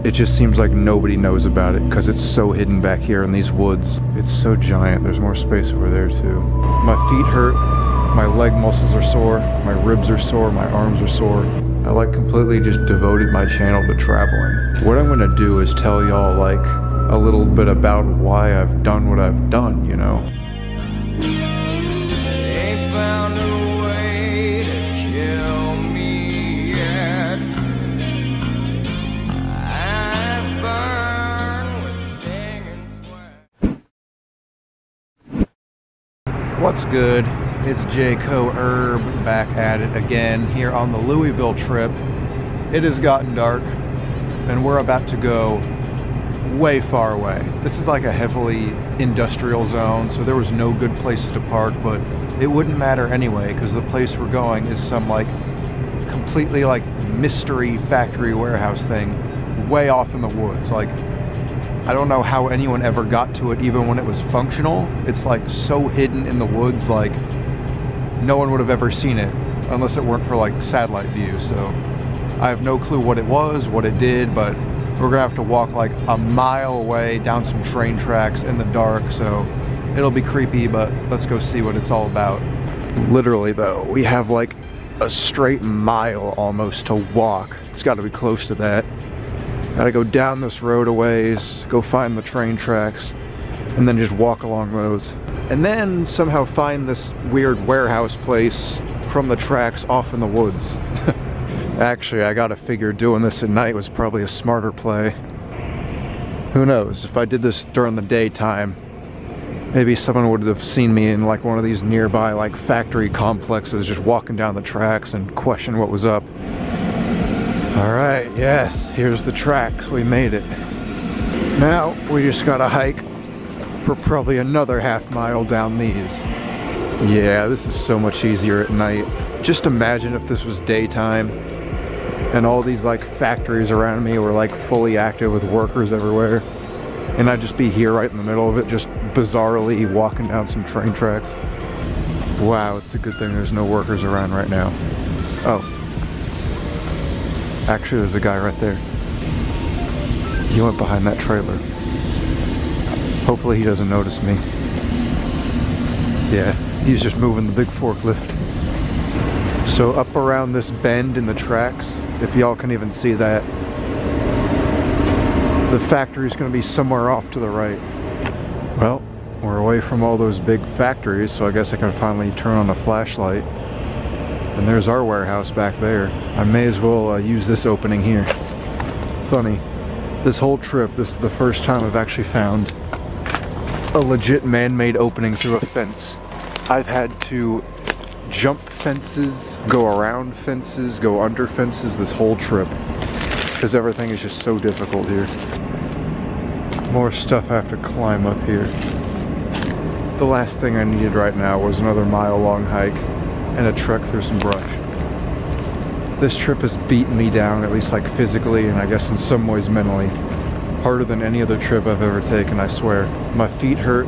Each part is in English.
it just seems like nobody knows about it because it's so hidden back here in these woods. It's so giant. There's more space over there too. My feet hurt, my leg muscles are sore, my ribs are sore, my arms are sore. I like completely just devoted my channel to traveling. What I'm gonna do is tell y'all like a little bit about why I've done what I've done, you know? Ain't found a way to kill me yet. Eyes burn with sting and sweat. What's good? It's JaredCokerUrbex back at it again here on the Louisville trip. It has gotten dark and we're about to go way far away. This is like a heavily industrial zone, so there was no good places to park, but it wouldn't matter anyway because the place we're going is some like completely like mystery factory warehouse thing way off in the woods. Like, I don't know how anyone ever got to it even when it was functional. It's like so hidden in the woods, like no one would have ever seen it unless it weren't for like satellite view. So I have no clue what it was, what it did, but we're gonna have to walk like a mile away down some train tracks in the dark, so it'll be creepy, but let's go see what it's all about. Literally though, we have like a straight mile almost to walk. It's gotta be close to that. Gotta go down this road a ways, go find the train tracks, and then just walk along those. And then somehow find this weird warehouse place from the tracks off in the woods. Actually, I gotta figure doing this at night was probably a smarter play. Who knows, if I did this during the daytime, maybe someone would have seen me in like one of these nearby like factory complexes just walking down the tracks and question what was up. Alright, yes, here's the tracks, we made it. Now, we just gotta hike for probably another half mile down these. Yeah, this is so much easier at night. Just imagine if this was daytime and all these like factories around me were like fully active with workers everywhere, and I'd just be here right in the middle of it, just bizarrely walking down some train tracks. Wow, it's a good thing there's no workers around right now. Oh, actually there's a guy right there. He went behind that trailer. Hopefully he doesn't notice me. Yeah, he's just moving the big forklift. So up around this bend in the tracks, if y'all can even see that, the factory's gonna be somewhere off to the right. Well, we're away from all those big factories, so I guess I can finally turn on the flashlight. And there's our warehouse back there. I may as well use this opening here. Funny, this whole trip, this is the first time I've actually found a legit man-made opening through a fence. I've had to jump fences, go around fences, go under fences this whole trip because everything is just so difficult here. More stuff I have to climb up here. The last thing I needed right now was another mile-long hike and a trek through some brush. This trip has beaten me down, at least like physically and I guess in some ways mentally. Harder than any other trip I've ever taken, I swear. My feet hurt,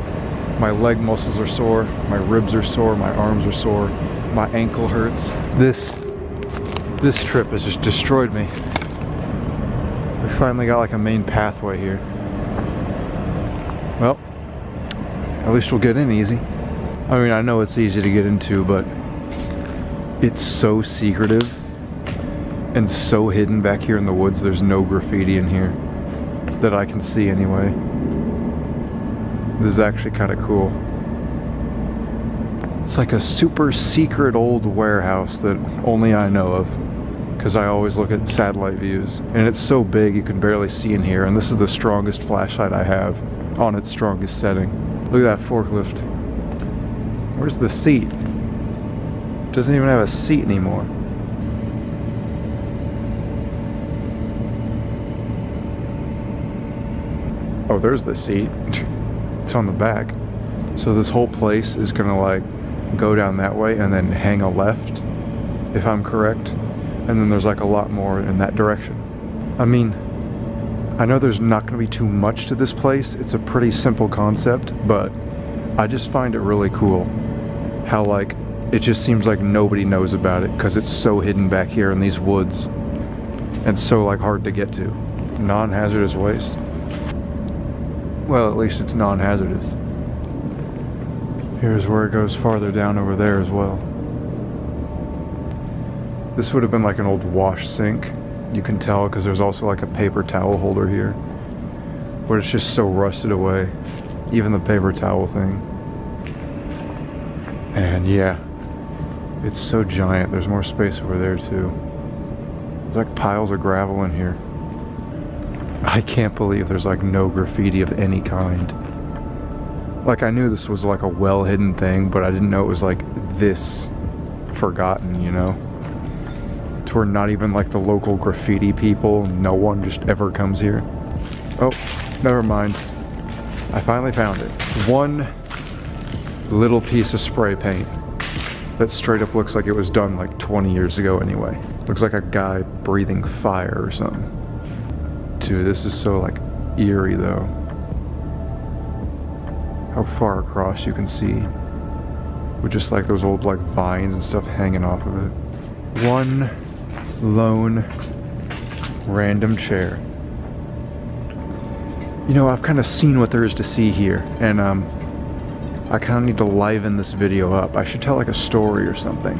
my leg muscles are sore, my ribs are sore, my arms are sore, my ankle hurts. This trip has just destroyed me. We finally got like a main pathway here. Well, at least we'll get in easy. I mean, I know it's easy to get into, but it's so secretive and so hidden back here in the woods. There's no graffiti in here that I can see anyway. This is actually kind of cool. It's like a super secret old warehouse that only I know of, because I always look at satellite views. And it's so big you can barely see in here, and this is the strongest flashlight I have on its strongest setting. Look at that forklift. Where's the seat? It doesn't even have a seat anymore. Oh, there's the seat. It's on the back. So this whole place is gonna like go down that way and then hang a left, if I'm correct. And then there's like a lot more in that direction. I mean, I know there's not gonna be too much to this place. It's a pretty simple concept, but I just find it really cool how like it just seems like nobody knows about it because it's so hidden back here in these woods and so like hard to get to. non-hazardous waste. Well, at least it's non-hazardous. Here's where it goes farther down over there as well. This would have been like an old wash sink. You can tell because there's also like a paper towel holder here. But it's just so rusted away. Even the paper towel thing. And yeah, it's so giant. There's more space over there too. There's like piles of gravel in here. I can't believe there's like no graffiti of any kind. Like, I knew this was like a well-hidden thing, but I didn't know it was like this forgotten, you know? To where not even like the local graffiti people, no one just ever comes here. Oh, never mind. I finally found it. One little piece of spray paint that straight up looks like it was done like 20 years ago anyway. Looks like a guy breathing fire or something. Dude, this is so like eerie though. How far across you can see with just like those old like vines and stuff hanging off of it. One lone random chair. You know, I've kind of seen what there is to see here, and I kind of need to liven this video up. I should tell like a story or something.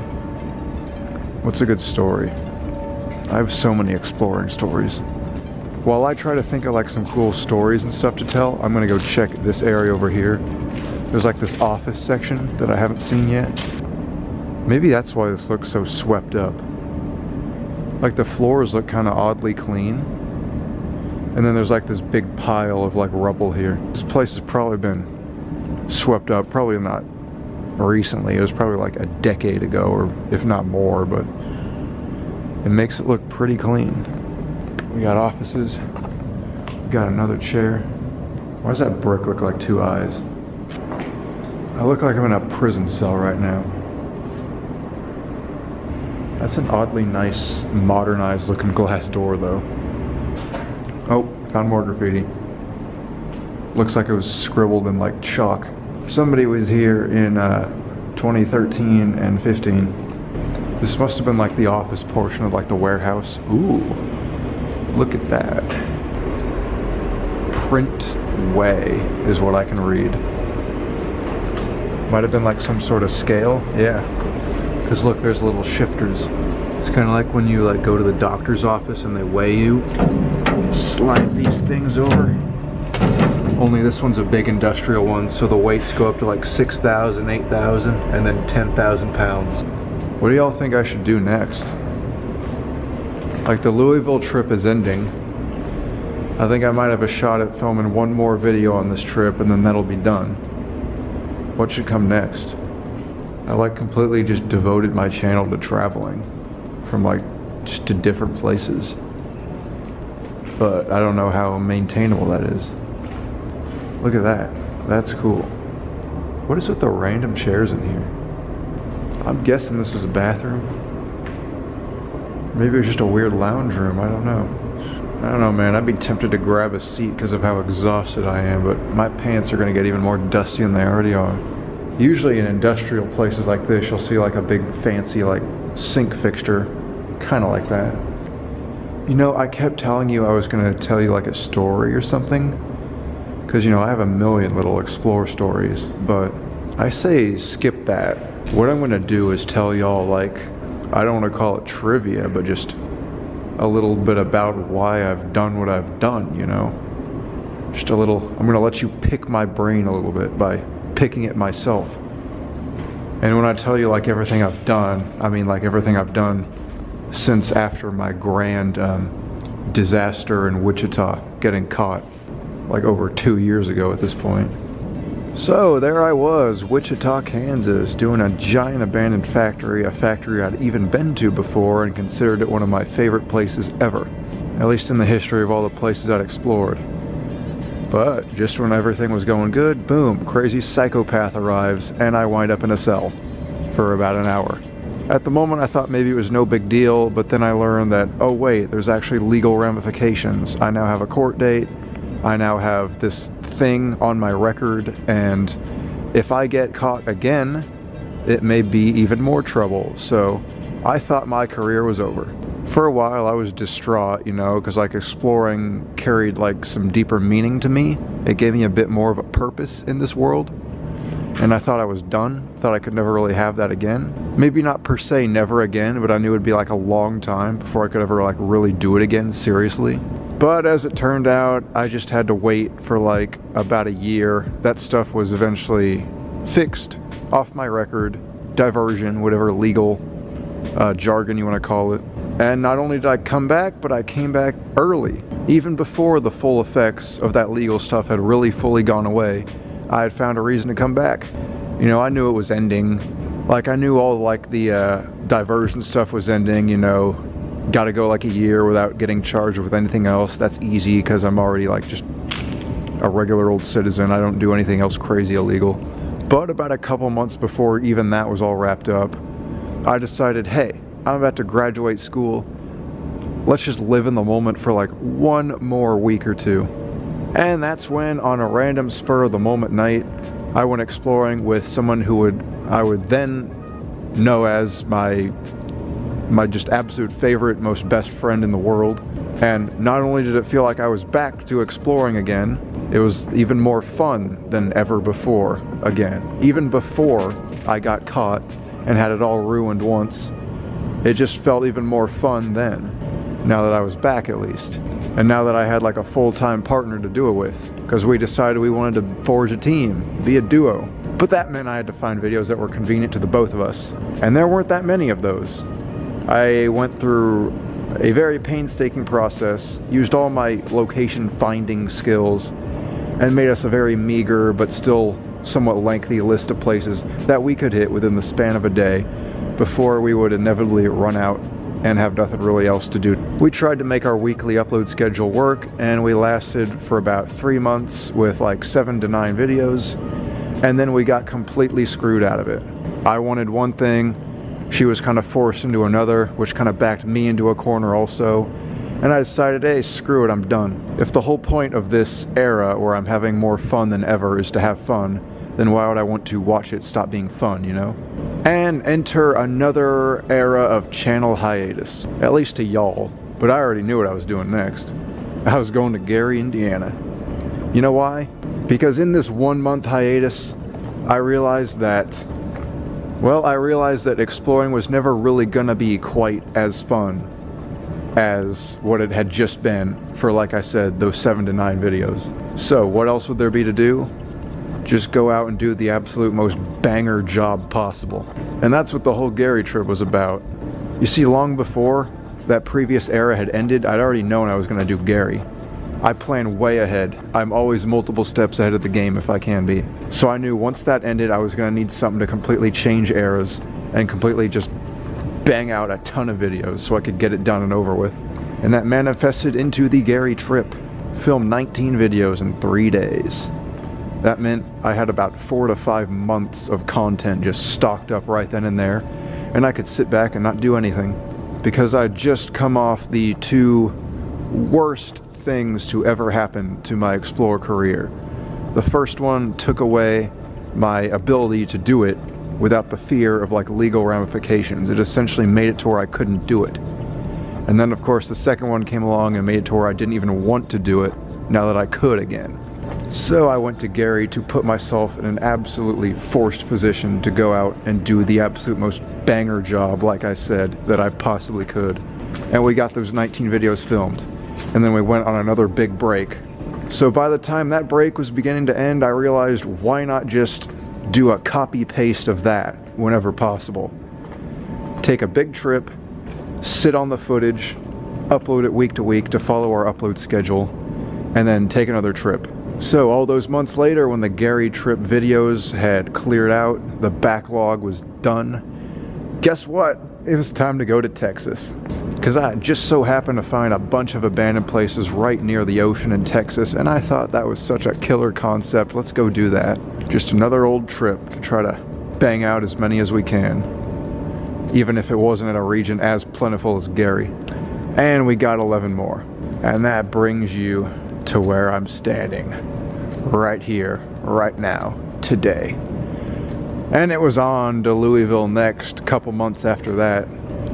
What's a good story? I have so many exploring stories. While I try to think of like some cool stories and stuff to tell, I'm gonna go check this area over here. There's like this office section that I haven't seen yet. Maybe that's why this looks so swept up. Like the floors look kind of oddly clean. And then there's like this big pile of like rubble here. This place has probably been swept up, probably not recently. It was probably like a decade ago, or if not more, but it makes it look pretty clean. We got offices. We got another chair. Why does that brick look like two eyes? I look like I'm in a prison cell right now. That's an oddly nice, modernized looking glass door though. Oh, found more graffiti. Looks like it was scribbled in like chalk. Somebody was here in 2013 and 15. This must have been like the office portion of like the warehouse. Ooh, look at that. Print way is what I can read. Might have been like some sort of scale. Yeah, because look, there's little shifters. It's kind of like when you like go to the doctor's office and they weigh you. Slide these things over. Only this one's a big industrial one, so the weights go up to like 6,000, 8,000, and then 10,000 pounds. What do y'all think I should do next? Like, the Louisville trip is ending. I think I might have a shot at filming one more video on this trip, and then that'll be done. What should come next? I like completely just devoted my channel to traveling. From like, just to different places. But I don't know how maintainable that is. Look at that. That's cool. What is with the random chairs in here? I'm guessing this was a bathroom. Maybe it was just a weird lounge room. I don't know. I don't know, man. I'd be tempted to grab a seat because of how exhausted I am, but my pants are going to get even more dusty than they already are. Usually in industrial places like this, you'll see like a big fancy like sink fixture. Kind of like that. You know, I kept telling you I was going to tell you like a story or something. Because, you know, I have a million little explore stories. But I say skip that. What I'm going to do is tell y'all like, I don't want to call it trivia, but just a little bit about why I've done what I've done, you know? Just a little, I'm going to let you pick my brain a little bit by picking it myself. And when I tell you like everything I've done, I mean like everything I've done since after my grand disaster in Wichita, getting caught like over 2 years ago at this point. So there I was, Wichita, Kansas, doing a giant abandoned factory, a factory I'd even been to before and considered it one of my favorite places ever, at least in the history of all the places I'd explored. But just when everything was going good, boom, crazy psychopath arrives and I wind up in a cell for about an hour. At the moment I thought maybe it was no big deal, but then I learned that, oh wait, there's actually legal ramifications. I now have a court date, I now have this thing on my record, and if I get caught again, it may be even more trouble. So I thought my career was over. For a while I was distraught, you know, because like exploring carried like some deeper meaning to me. It gave me a bit more of a purpose in this world. And I thought I was done. Thought I could never really have that again. Maybe not per se never again, but I knew it'd be like a long time before I could ever like really do it again seriously. But as it turned out, I just had to wait for like about a year. That stuff was eventually fixed, off my record, diversion, whatever legal jargon you want to call it. And not only did I come back, but I came back early. Even before the full effects of that legal stuff had really fully gone away, I had found a reason to come back. You know, I knew it was ending. Like, I knew all like the diversion stuff was ending, you know. Gotta go like a year without getting charged with anything else. That's easy because I'm already like just a regular old citizen. I don't do anything else crazy illegal. But about a couple months before even that was all wrapped up, I decided, hey, I'm about to graduate school. Let's just live in the moment for like one more week or two. And that's when, on a random spur of the moment night, I went exploring with someone who I would then know as my just absolute favorite, most best friend in the world. And not only did it feel like I was back to exploring again, it was even more fun than ever before again. Even before I got caught and had it all ruined once, it just felt even more fun then, now that I was back at least. And now that I had like a full-time partner to do it with, because we decided we wanted to forge a team, be a duo. But that meant I had to find videos that were convenient to the both of us. And there weren't that many of those. I went through a very painstaking process, used all my location finding skills, and made us a very meager but still somewhat lengthy list of places that we could hit within the span of a day before we would inevitably run out and have nothing really else to do. We tried to make our weekly upload schedule work, and we lasted for about 3 months with like 7 to 9 videos, and then we got completely screwed out of it. I wanted one thing, she was kind of forced into another, which kind of backed me into a corner also, and I decided, hey, screw it, I'm done. If the whole point of this era where I'm having more fun than ever is to have fun, then why would I want to watch it stop being fun, you know? And enter another era of channel hiatus, at least to y'all, but I already knew what I was doing next. I was going to Gary, Indiana. You know why? Because in this 1 month hiatus, I realized that exploring was never really gonna be quite as fun as what it had just been for, like I said, those 7 to 9 videos. So what else would there be to do? Just go out and do the absolute most banger job possible. And that's what the whole Gary trip was about. You see, long before that previous era had ended, I'd already known I was gonna do Gary. I plan way ahead. I'm always multiple steps ahead of the game if I can be. So I knew once that ended, I was gonna need something to completely change eras and completely just bang out a ton of videos so I could get it done and over with. And that manifested into the Gary trip. Filmed 19 videos in 3 days. That meant I had about 4 to 5 months of content just stocked up right then and there, and I could sit back and not do anything. Because I'd just come off the 2 worst things to ever happen to my Explorer career. The first one took away my ability to do it without the fear of like legal ramifications. It essentially made it to where I couldn't do it. And then of course the second one came along and made it to where I didn't even want to do it now that I could again. So I went to Gary to put myself in an absolutely forced position to go out and do the absolute most banger job, like I said, that I possibly could. And we got those 19 videos filmed. And then we went on another big break. So by the time that break was beginning to end, I realized why not just do a copy-paste of that whenever possible. Take a big trip, sit on the footage, upload it week to week to follow our upload schedule, and then take another trip. So all those months later, when the Gary trip videos had cleared out, the backlog was done, guess what? It was time to go to Texas. Because I just so happened to find a bunch of abandoned places right near the ocean in Texas, and I thought that was such a killer concept. Let's go do that. Just another old trip to try to bang out as many as we can, even if it wasn't in a region as plentiful as Gary. And we got 11 more. And that brings you to where I'm standing, right here, right now, today. And it was on to Louisville next, couple months after that.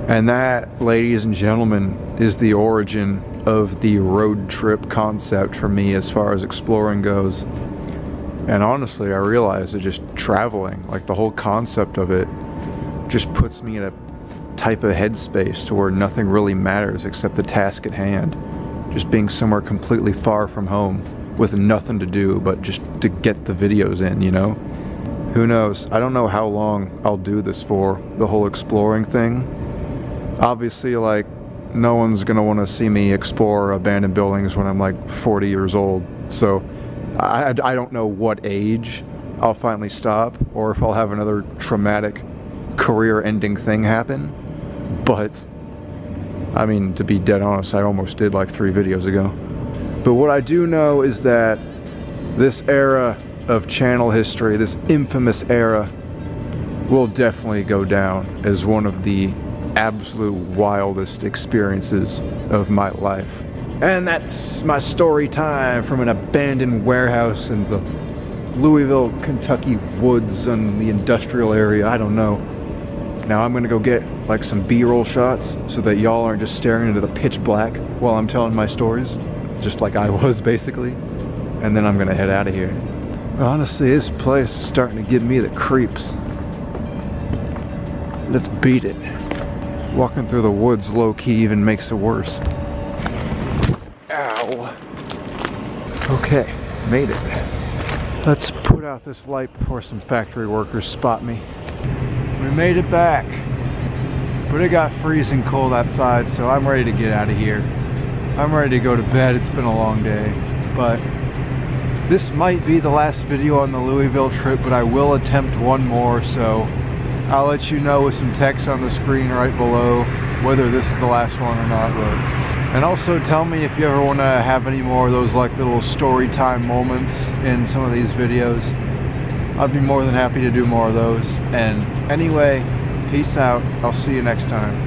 And that, ladies and gentlemen, is the origin of the road trip concept for me as far as exploring goes. And honestly, I realized that just traveling, like the whole concept of it, just puts me in a type of headspace to where nothing really matters except the task at hand. Just being somewhere completely far from home with nothing to do but just to get the videos in, you know? Who knows? I don't know how long I'll do this for, the whole exploring thing. Obviously, like, no one's gonna want to see me explore abandoned buildings when I'm like 40 years old. So I don't know what age I'll finally stop, or if I'll have another traumatic career-ending thing happen. But I mean, to be dead honest, I almost did like 3 videos ago. But what I do know is that this era of channel history, this infamous era, will definitely go down as one of the absolute wildest experiences of my life. And that's my story time from an abandoned warehouse in the Louisville, Kentucky woods in the industrial area. I don't know. Now I'm gonna go get like some B-roll shots so that y'all aren't just staring into the pitch black while I'm telling my stories, just like I was basically. And then I'm gonna head out of here. Honestly, this place is starting to give me the creeps. Let's beat it. Walking through the woods low-key even makes it worse. Ow. Okay, made it. Let's put out this light before some factory workers spot me. We made it back, but it got freezing cold outside, so I'm ready to get out of here. I'm ready to go to bed. It's been a long day, but this might be the last video on the Louisville trip, but I will attempt one more, so I'll let you know with some text on the screen right below whether this is the last one or not. And also tell me if you ever want to have any more of those like little story time moments in some of these videos. I'd be more than happy to do more of those. And anyway, peace out. I'll see you next time.